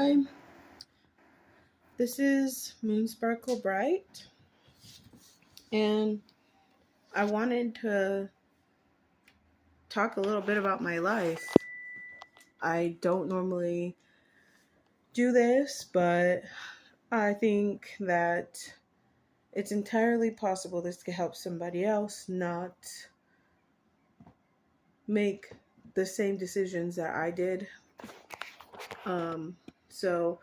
Hi, this is Moon Sparkle Bright, and I wanted to talk a little bit about my life. I don't normally do this, but I think that it's entirely possible this could help somebody else not make the same decisions that I did. Um, so,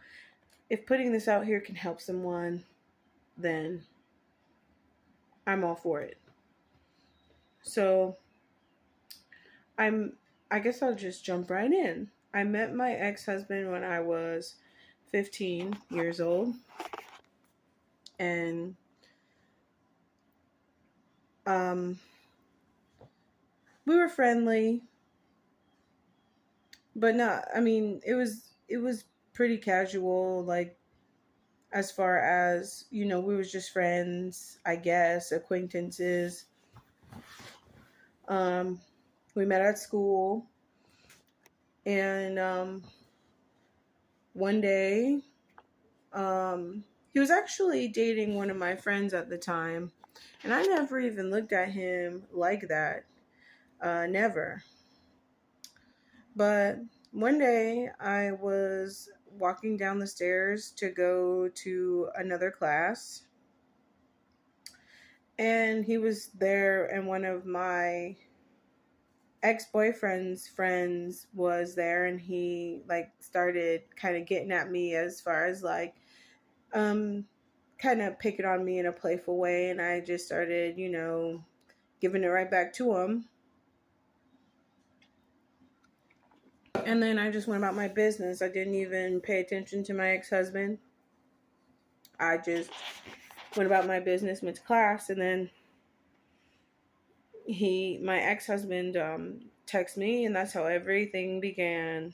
if putting this out here can help someone, then I'm all for it. So, I'm I guess I'll just jump right in. I met my ex-husband when I was 15 years old, and um we were friendly, but not I mean, it was pretty casual, like, as far as, we was just friends, I guess, acquaintances. Um we met at school, and one day, he was actually dating one of my friends at the time, and I never even looked at him like that. Never. But one day I was walking down the stairs to go to another class, and he was there, and one of my ex-boyfriend's friends was there, and he like started kind of getting at me as far as like um kind of picking on me in a playful way, and I just started, giving it right back to him. And then I just went about my business. I didn't even pay attention to my ex-husband. I just went about my business, went to class, and then my ex-husband, texted me, and that's how everything began.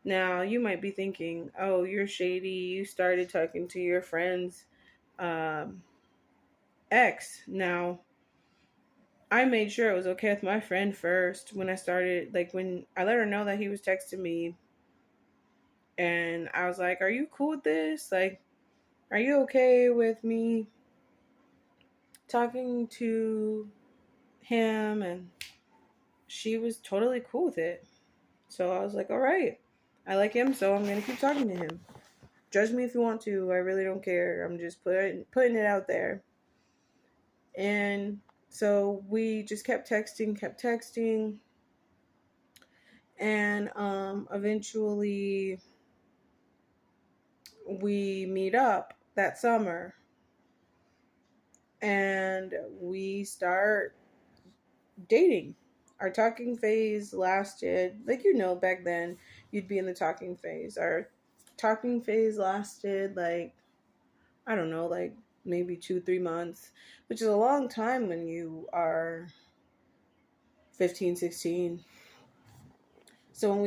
Now, you might be thinking, oh, you're shady. You started talking to your friend's um, ex. Now, I made sure it was okay with my friend first when I started, like, when I let her know that he was texting me. And I was like, are you cool with this? Like, are you okay with me talking to him? And she was totally cool with it. So I was like, all right, I like him, so I'm going to keep talking to him. Judge me if you want to. I really don't care. I'm just putting it out there. And so we just kept texting. And eventually we meet up that summer, and we start dating. Our talking phase lasted, like, back then you'd be in the talking phase. Our talking phase lasted, like, I don't know, like maybe 2, 3 months, which is a long time when you are 15, 16. So um,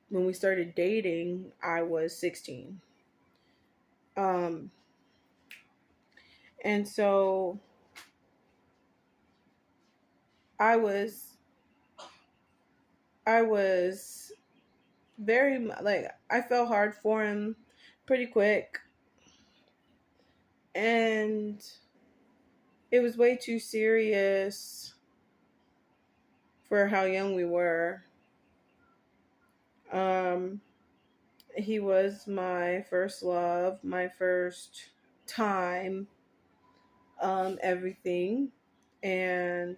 when we started dating, I was 16. Um, and so I was, I was like, I fell hard for him pretty quick, and it was way too serious for how young we were. Um, he was my first love, my first time, everything. And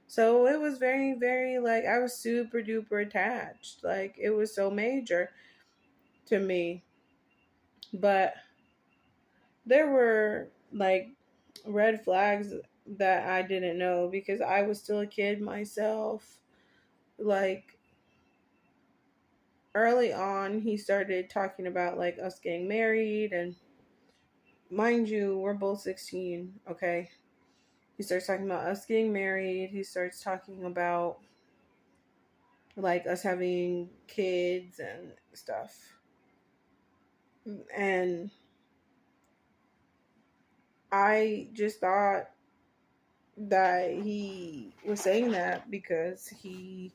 so it was very, very, like, I was super duper attached. Like, it was so major to me. But there were, like, red flags that I didn't know because I was still a kid myself. Like, early on, he started talking about, like, us getting married. And mind you, we're both 16, okay? He starts talking about us getting married. He starts talking about, like, us having kids and stuff. And I just thought that he was saying that because he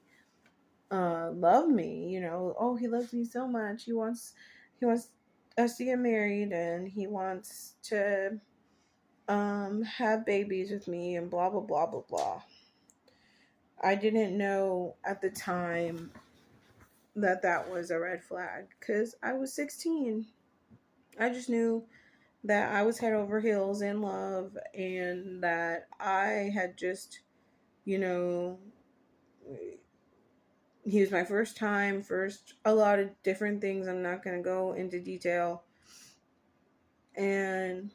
love me, oh, he loves me so much. He wants us to get married, and he wants to have babies with me, and blah blah blah blah blah. I didn't know at the time that that was a red flag because I was 16. I just knew that I was head over heels in love, and that I had just, you know, he was my first time, first a lot of different things. I'm not going to go into detail. And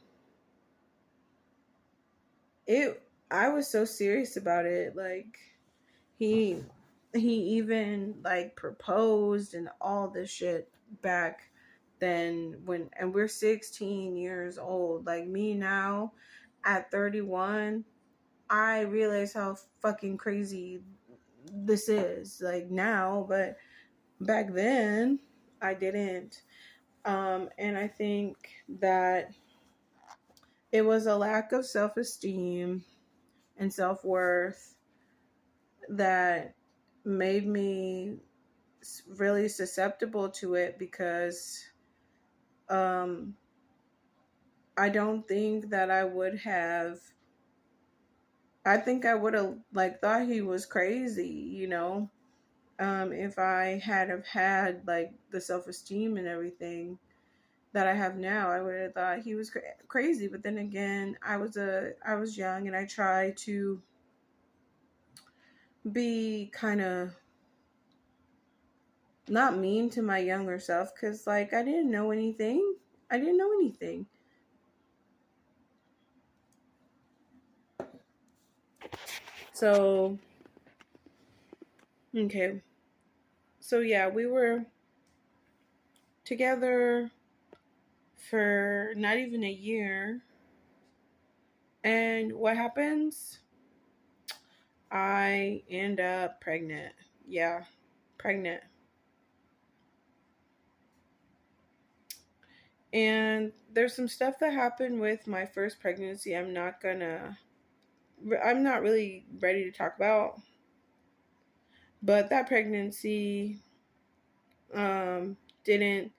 I was so serious about it. Like, he he even like proposed and all this shit back then, when, and we're 16 years old. Like, me now at 31, I realize how fucking crazy this is, like, now, but back then I didn't. And I think that it was a lack of self-esteem and self-worth that made me really susceptible to it, because um I don't think that I think I would have like thought he was crazy, if I had have had like the self-esteem and everything that I have now. I would have thought he was crazy. But then again, I was young, and I tried to be kind of not mean to my younger self, because like I didn't know anything. I didn't know anything. So, okay. So yeah, we were together for not even a year. And what happens? I end up pregnant. Yeah, pregnant. And there's some stuff that happened with my first pregnancy I'm not really ready to talk about. But that pregnancy um didn't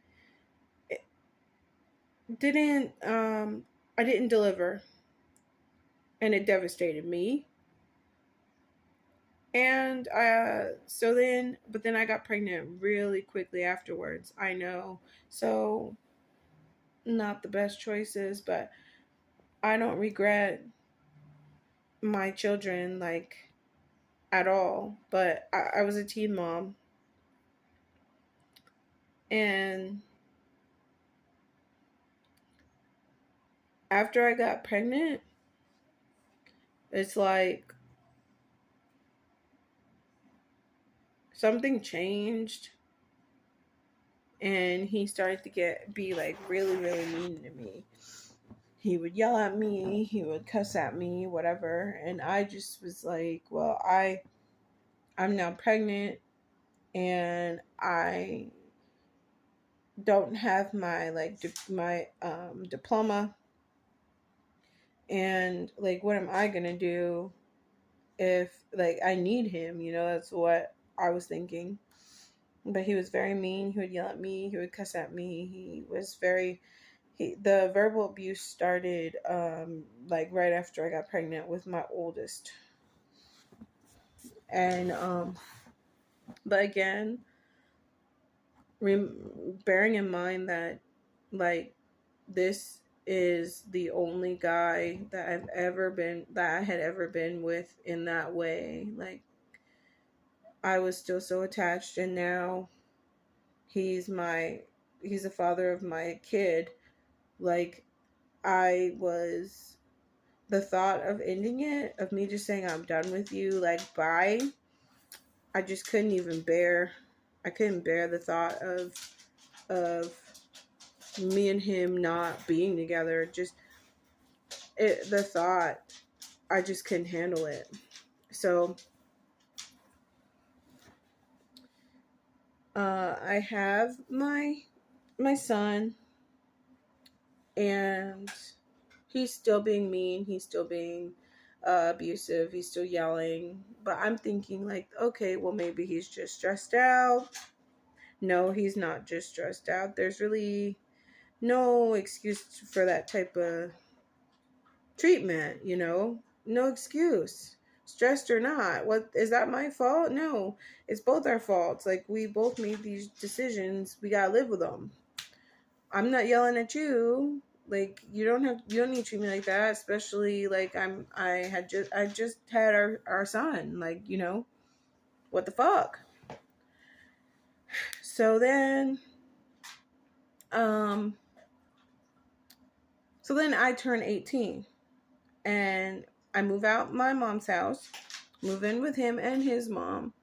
didn't I didn't deliver, and it devastated me. And but then I got pregnant really quickly afterwards. I know. So, not the best choices, but I don't regret my children, like, at all. But I was a teen mom, and after I got pregnant, it's like something changed, and he started to be like really really mean to me. He would yell at me, he would cuss at me, whatever, and I just was like, well, I'm now pregnant, and I don't have my like my diploma, and like, what am I gonna do if like I need him? That's what I was thinking. But he was very mean. He would yell at me, he would cuss at me. The verbal abuse started like right after I got pregnant with my oldest. And but again, bearing in mind that, like, this is the only guy that I had ever been with in that way. Like, I was still so attached, and now he's the father of my kid. Like, I was the thought of ending it, of me just saying I'm done with you, like, bye. I just couldn't even bear. I couldn't bear the thought of me and him not being together. The thought, I just couldn't handle it. So I have my son, and he's still being mean. He's still being abusive. He's still yelling. But I'm thinking, like, okay, well, maybe he's just stressed out. No, he's not just stressed out. There's really no excuse for that type of treatment, you know? No excuse. Stressed or not. What is that my fault? No. It's both our faults. Like, we both made these decisions. We gotta live with them. I'm not yelling at you. Like, you don't need to treat me like that, especially like I just had our son. Like, you know, what the fuck? So then um I turn 18 and I move out my mom's house, move in with him and his mom.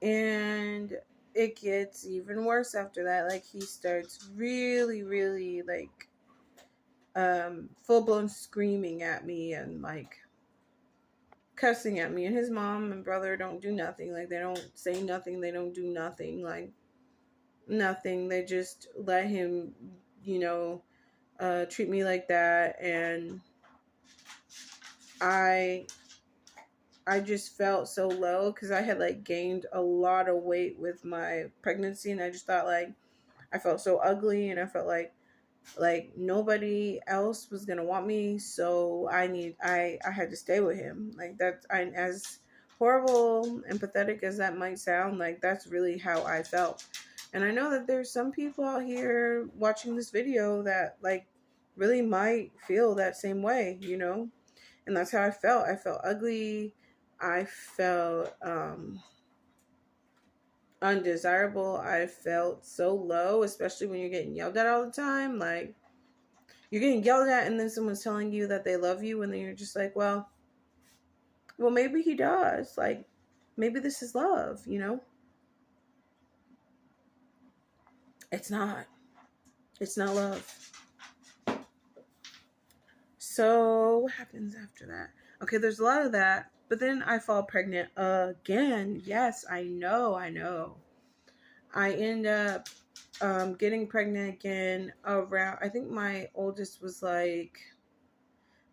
And it gets even worse after that. Like, he starts really, really like full blown screaming at me and like cussing at me. And his mom and brother don't do nothing. Like, they don't say nothing. They don't do nothing. Like, nothing. They just let him, you know, treat me like that. And I just felt so low because I had like gained a lot of weight with my pregnancy, and I just thought like I felt so ugly, and I felt like nobody else was gonna want me, so I had to stay with him. Like, as horrible and pathetic as that might sound, like that's really how I felt. And I know that there's some people out here watching this video that like really might feel that same way, you know? And that's how I felt. I felt ugly. I felt undesirable. I felt so low, especially when you're getting yelled at all the time. Like, you're getting yelled at and then someone's telling you that they love you, and then you're just like, well, maybe he does. Like, maybe this is love, you know? It's not. It's not love. So what happens after that? Okay, there's a lot of that. But then I fall pregnant again. Yes, I know. I end up getting pregnant again around, I think my oldest was like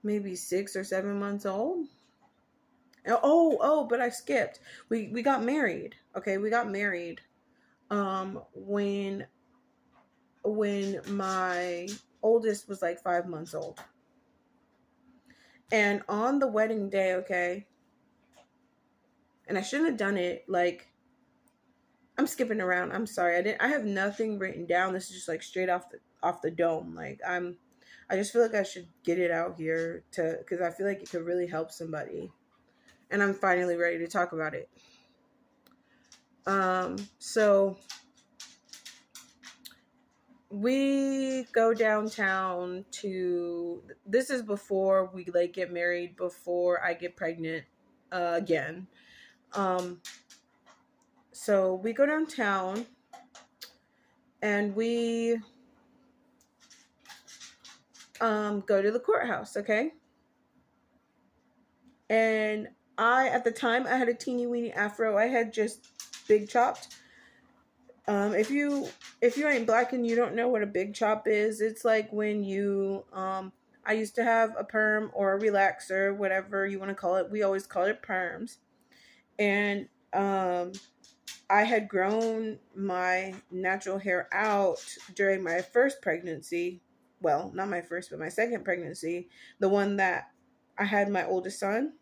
maybe 6 or 7 months old. But I skipped. We got married. Okay, we got married when my oldest was like 5 months old. And on the wedding day, okay, and I shouldn't have done it, like, I'm skipping around. I'm sorry. I have nothing written down. This is just like straight off the dome. Like, I just feel like I should get it out here because I feel like it could really help somebody. And I'm finally ready to talk about it. So we go downtown this is before we like get married, before I get pregnant again. So we go downtown and we go to the courthouse, okay? And at the time, I had a teeny weeny afro. I had just big chopped. If you ain't black and you don't know what a big chop is, it's like when you, I used to have a perm or a relaxer, whatever you want to call it. We always call it perms. And I had grown my natural hair out during my first pregnancy. Well, not my first, but my second pregnancy. The one that I had my oldest son.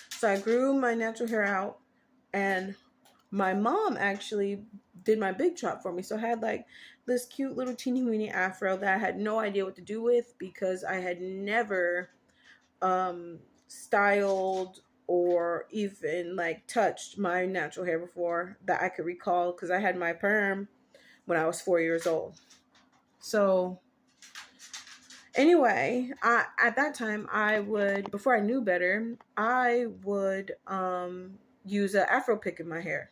So I grew my natural hair out, and my mom actually did my big chop for me. So I had like this cute little teeny weeny afro that I had no idea what to do with because I had never styled or even like touched my natural hair before that I could recall, because I had my perm when I was 4 years old. So anyway, at that time before I knew better, I would use an afro pick in my hair.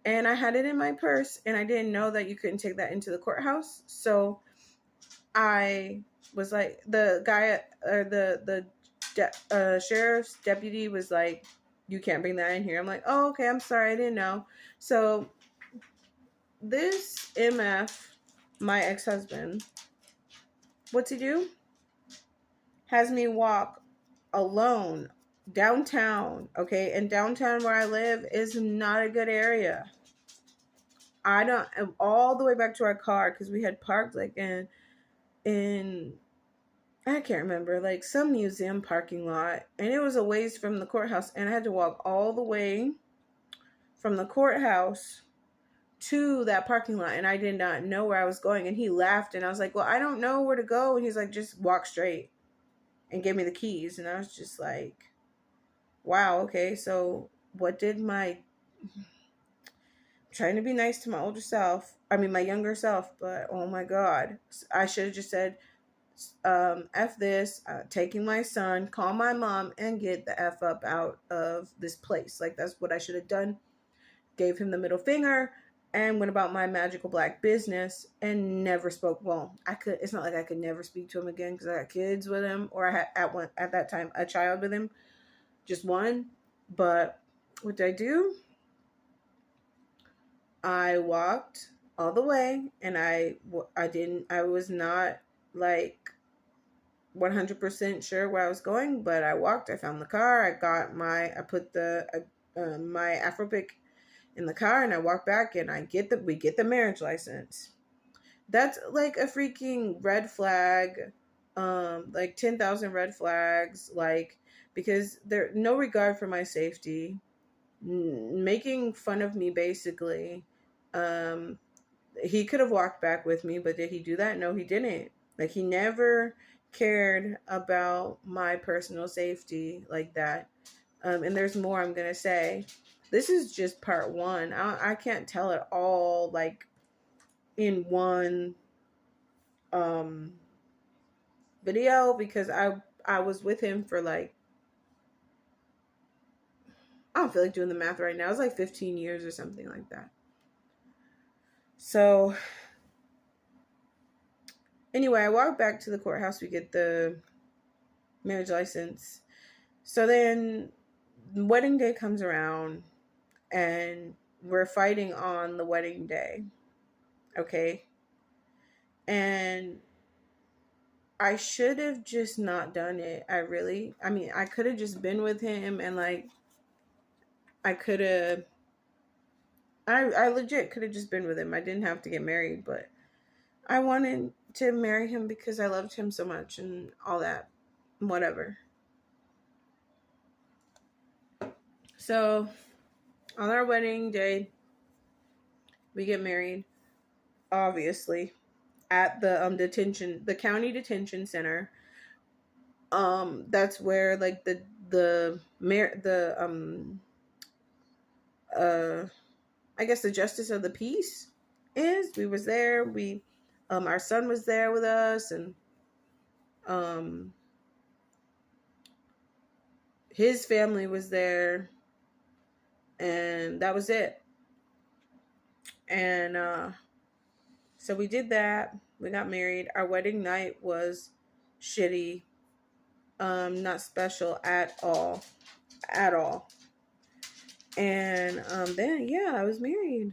And I had it in my purse, and I didn't know that you couldn't take that into the courthouse. So I was like, the guy, or the sheriff's deputy was like, you can't bring that in here. I'm like, oh, okay, I'm sorry, I didn't know. So this MF, my ex-husband, what's he do? Has me walk alone downtown, okay? And downtown where I live is not a good area. I don't all the way back to our car because we had parked like in I can't remember, like some museum parking lot, and it was a ways from the courthouse, and I had to walk all the way from the courthouse to that parking lot, and I did not know where I was going. And he laughed, and I was like, "Well, I don't know where to go." And he's like, "Just walk straight," and gave me the keys, and I was just like, "Wow, okay." So what did my trying to be nice to my older self? I mean, my younger self, but oh my god, I should have just said, F this, taking my son, call my mom, and get the F up out of this place. Like, that's what I should have done. Gave him the middle finger and went about my magical black business and never spoke. Well, it's not like I could never speak to him again because I had kids with him, or I had at that time a child with him, just one. But what did I do? I walked all the way, and I was not like 100% sure where I was going, but I walked. I found the car. I put my Afro pick in the car, and I walked back, and we get the marriage license. That's like a freaking red flag, like 10,000 red flags, like, because there no regard for my safety, making fun of me basically. Um, he could have walked back with me, but did he do that? No, he didn't. Like, he never cared about my personal safety like that. And there's more I'm gonna say. This is just part one. I can't tell it all like in one um video because I was with him for like, I don't feel like doing the math right now. It's like 15 years or something like that. So anyway, I walk back to the courthouse. We get the marriage license. So then wedding day comes around, and we're fighting on the wedding day. Okay. And I should have just not done it. I mean, I could have just been with him, and like, I could have, I legit could have just been with him. I didn't have to get married, but I wanted to marry him because I loved him so much and all that, whatever. So on our wedding day, we get married, obviously, at the county detention center. That's where like the uh I guess the justice of the peace is. We was there. Our son was there with us, and um his family was there, and that was it. And so we did that. We got married. Our wedding night was shitty. Not special at all. At all. And then yeah, I was married.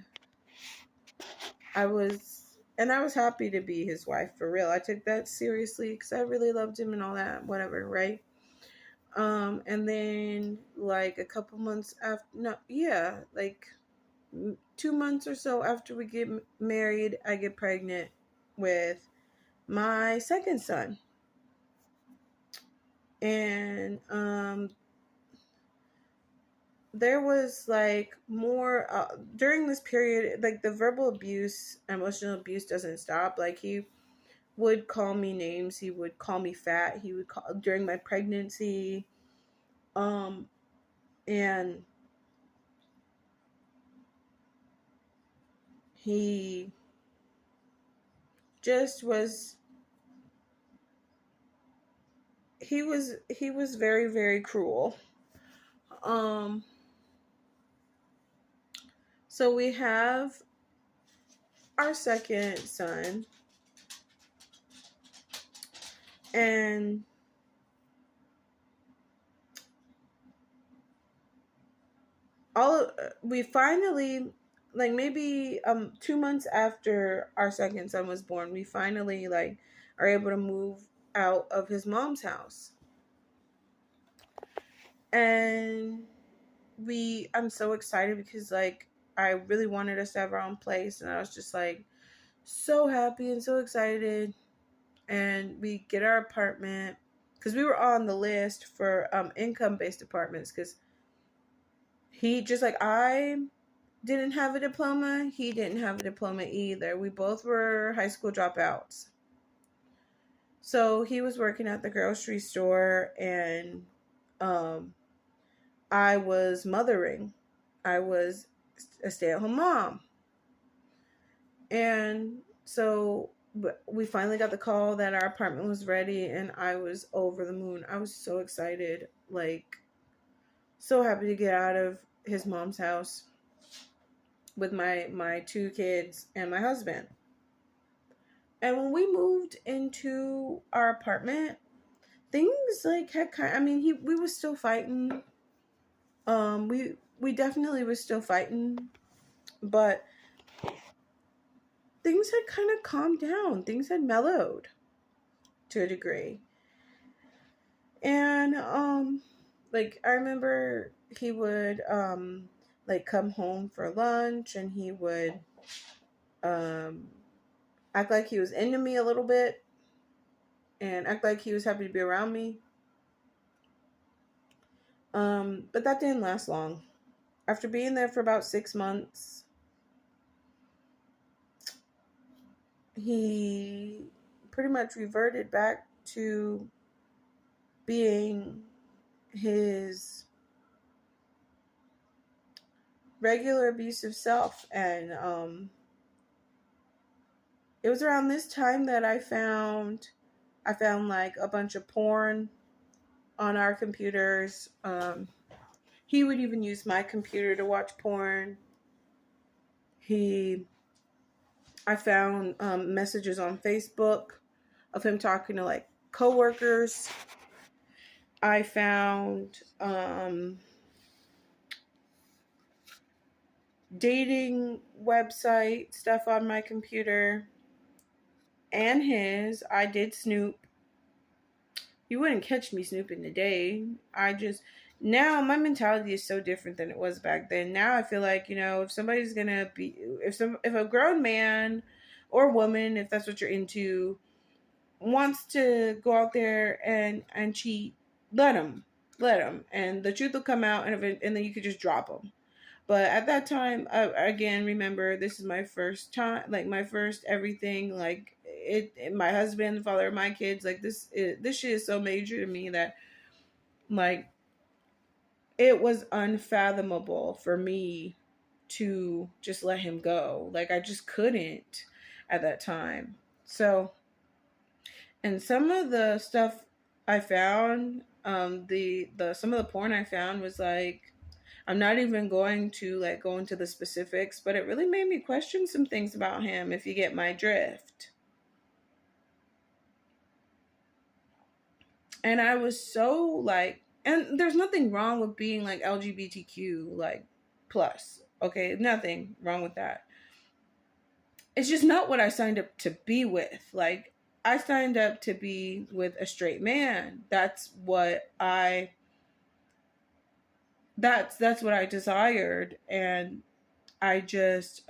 I was happy to be his wife, for real. I took that seriously because I really loved him and all that, whatever, right? And then like a couple months after, no, yeah, like 2 months or so after we get married, I get pregnant with my second son. And there was like more during this period, like the verbal abuse, emotional abuse doesn't stop. Like, he would call me names. He would call me fat. He would call during my pregnancy. Um, and he just was, he was very, very cruel. Um, so we have our second son, and we finally, like, maybe 2 months after our second son was born, we finally like are able to move out of his mom's house. And I'm so excited because like I really wanted us to have our own place, and I was just like so happy and so excited. And we get our apartment because we were on the list for income based apartments, because he, just like I didn't have a diploma, he didn't have a diploma either. We both were high school dropouts. So he was working at the grocery store, and um, I was mothering. I was a stay at home mom. And so we finally got the call that our apartment was ready, and I was over the moon. I was so excited, like, so happy to get out of his mom's house with my two kids and my husband. And when we moved into our apartment, things like had kind. I mean, we was still fighting. We definitely was still fighting, but things had kind of calmed down. Things had mellowed to a degree. And like I remember he would like come home for lunch, and he would um act like he was into me a little bit, and act like he was happy to be around me. But that didn't last long. After being there for about 6 months, he pretty much reverted back to being his regular abusive self. And it was around this time that I found like a bunch of porn on our computers. He would even use my computer to watch porn. I found messages on Facebook of him talking to like coworkers. I found dating website stuff on my computer and his. I did snoop. You wouldn't catch me snooping today. Now my mentality is so different than it was back then. Now I feel like, if somebody's gonna be, if a grown man or woman, if that's what you're into, wants to go out there and cheat, let him, and the truth will come out, and then you could just drop them. But at that time, again, remember, this is my first time, like my first everything, like my husband, the father of my kids, like this shit is so major to me that like it was unfathomable for me to just let him go. Like I just couldn't at that time. So, and some of the stuff I found, the some of the porn I found was like, I'm not even going to like go into the specifics, but it really made me question some things about him, if you get my drift. And I was so like, and there's nothing wrong with being like LGBTQ like plus. Okay, nothing wrong with that. It's just not what I signed up to be with. Like I signed up to be with a straight man. That's what I desired. And I just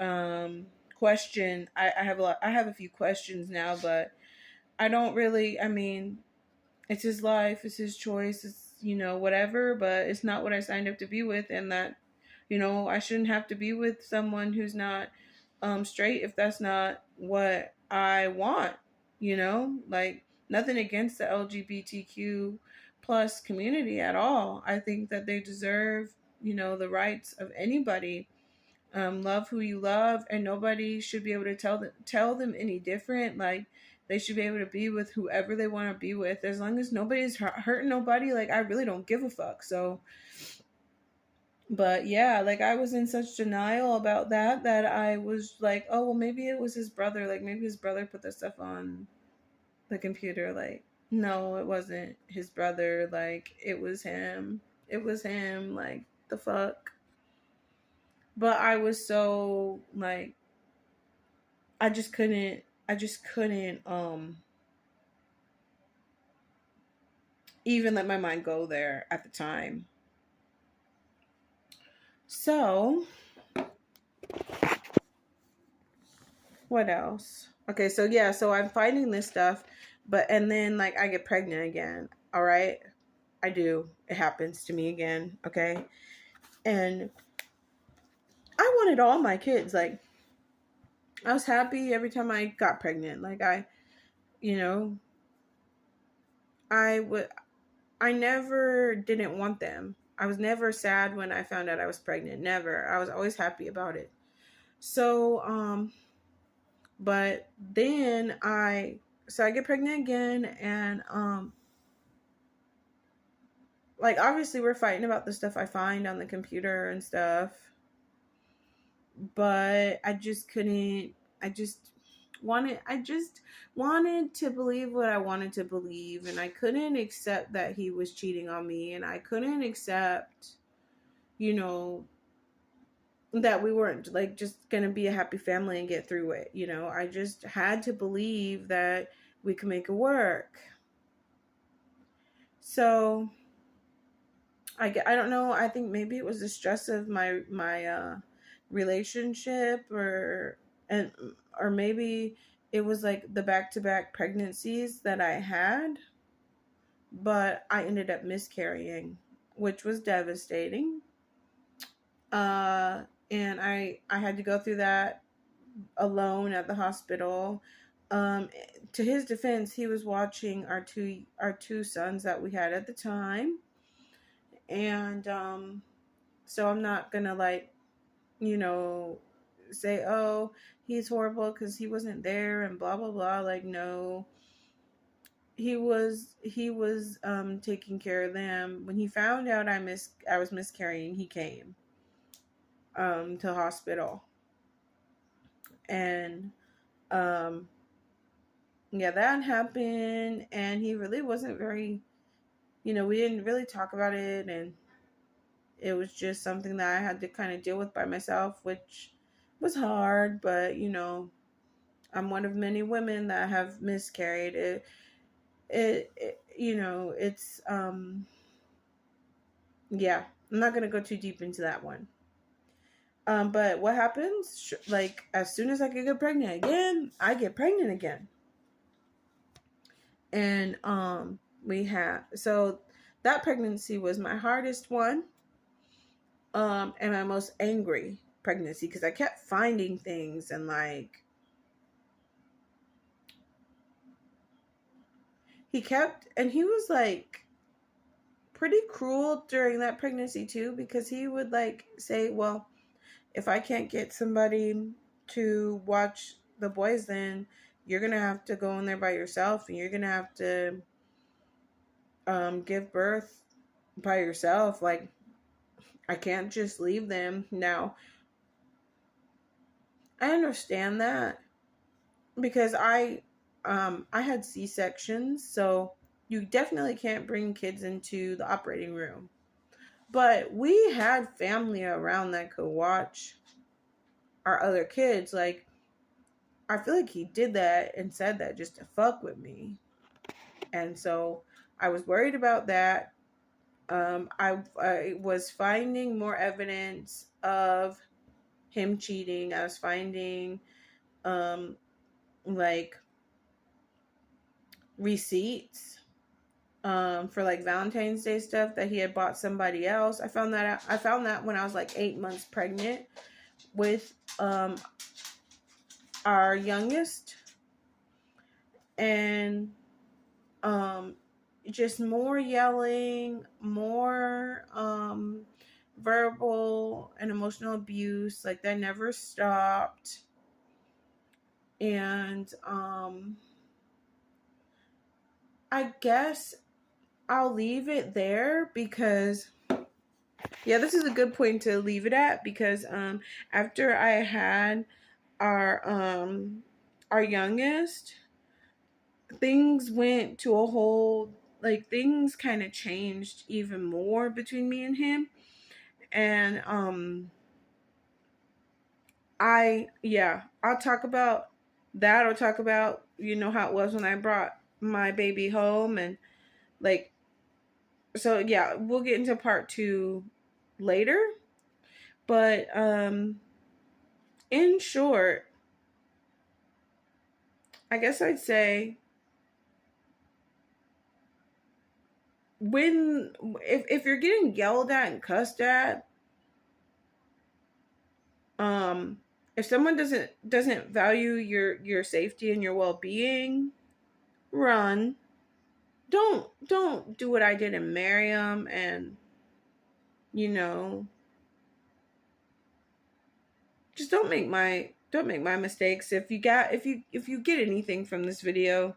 question. I have a few questions now, but I don't really. I mean, it's his life, it's his choice, it's whatever. But it's not what I signed up to be with, and that I shouldn't have to be with someone who's not straight if that's not what I want. Like nothing against the LGBTQ plus community at all. I think that they deserve the rights of anybody. Love who you love, and nobody should be able to tell them any different. Like they should be able to be with whoever they want to be with, as long as nobody's hurting nobody. Like I really don't give a fuck. So, but yeah, like I was in such denial about that I was like, oh well, maybe it was his brother. Like maybe his brother put this stuff on the computer. Like no, it wasn't his brother. Like it was him. It was him. Like the fuck. But I was so like, I just couldn't even let my mind go there at the time. So, what else? Okay, so yeah, so I'm fighting this stuff, and then like I get pregnant again. All right, I do. It happens to me again. Okay, and I wanted all my kids. Like, I was happy every time I got pregnant. Like, you know, I would. I never didn't want them. I was never sad when I found out I was pregnant. Never. I was always happy about it. So, but then I get pregnant again, and like obviously we're fighting about the stuff I find on the computer and stuff, but I just couldn't. I just wanted to believe what I wanted to believe, and I couldn't accept that he was cheating on me, and I couldn't accept, you know, that we weren't like just gonna be a happy family and get through it. I just had to believe that we could make it work. So I don't know. I think maybe it was the stress of my relationship, and or maybe it was like the back-to-back pregnancies that I had, but I ended up miscarrying, which was devastating. And I had to go through that alone at the hospital. Um, to his defense, he was watching our two sons that we had at the time, and so I'm not gonna like you know say, oh, he's horrible because he wasn't there and blah blah blah. Like, no, he was taking care of them. When he found out I was miscarrying, he came to the hospital. And um yeah, that happened, and he really wasn't very, we didn't really talk about it, and it was just something that I had to kind of deal with by myself, which was hard. But I'm one of many women that have miscarried. It's yeah, I'm not gonna go too deep into that one. But what happens? Like, as soon as I could get pregnant again, I get pregnant again. And so that pregnancy was my hardest one, and my most angry pregnancy, because I kept finding things, and like he was like pretty cruel during that pregnancy too, because he would like say, well, if I can't get somebody to watch the boys, then you're gonna have to go in there by yourself, and you're gonna have to give birth by yourself. Like, I can't just leave them. Now, I understand that, because I had C-sections, so you definitely can't bring kids into the operating room. But we had family around that could watch our other kids. Like, I feel like he did that and said that just to fuck with me. And so I was worried about that. I was finding more evidence of him cheating. I was finding like receipts for like Valentine's Day stuff that he had bought somebody else. I found that when I was like 8 months pregnant with our youngest. And just more yelling, more verbal and emotional abuse. Like, that never stopped. And I guess I'll leave it there, because yeah, this is a good point to leave it at, because after I had our youngest, things went to a whole, like, things kind of changed even more between me and him. And I'll talk about that. I'll talk about how it was when I brought my baby home, and like, so yeah, we'll get into part 2 later. But in short, I guess I'd say when if you're getting yelled at and cussed at, um if someone doesn't value your safety and your well-being, run. Don't do what I did and marry them, and you know, just don't make my mistakes. If you get anything from this video,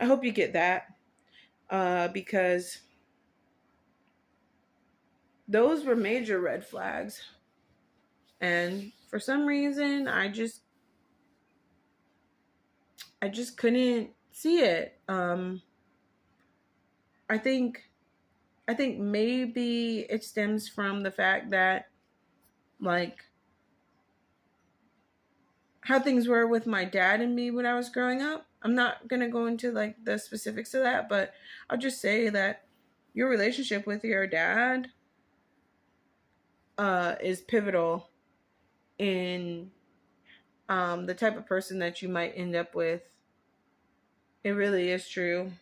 I hope you get that, because those were major red flags, and for some reason I just couldn't see it. I think maybe it stems from the fact that, like, how things were with my dad and me when I was growing up. I'm not going to go into like the specifics of that, but I'll just say that your relationship with your dad is pivotal in the type of person that you might end up with. It really is true.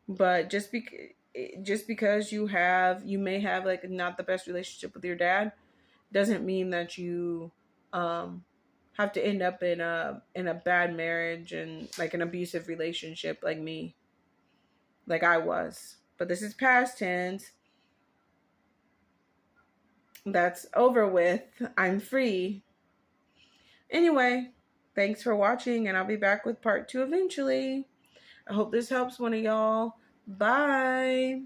But just because you may have like not the best relationship with your dad doesn't mean that you have to end up in a bad marriage and like an abusive relationship like me, like I was. But this is past tense. That's over with. I'm free. Anyway, thanks for watching, and I'll be back with part 2 eventually. I hope this helps one of y'all. Bye.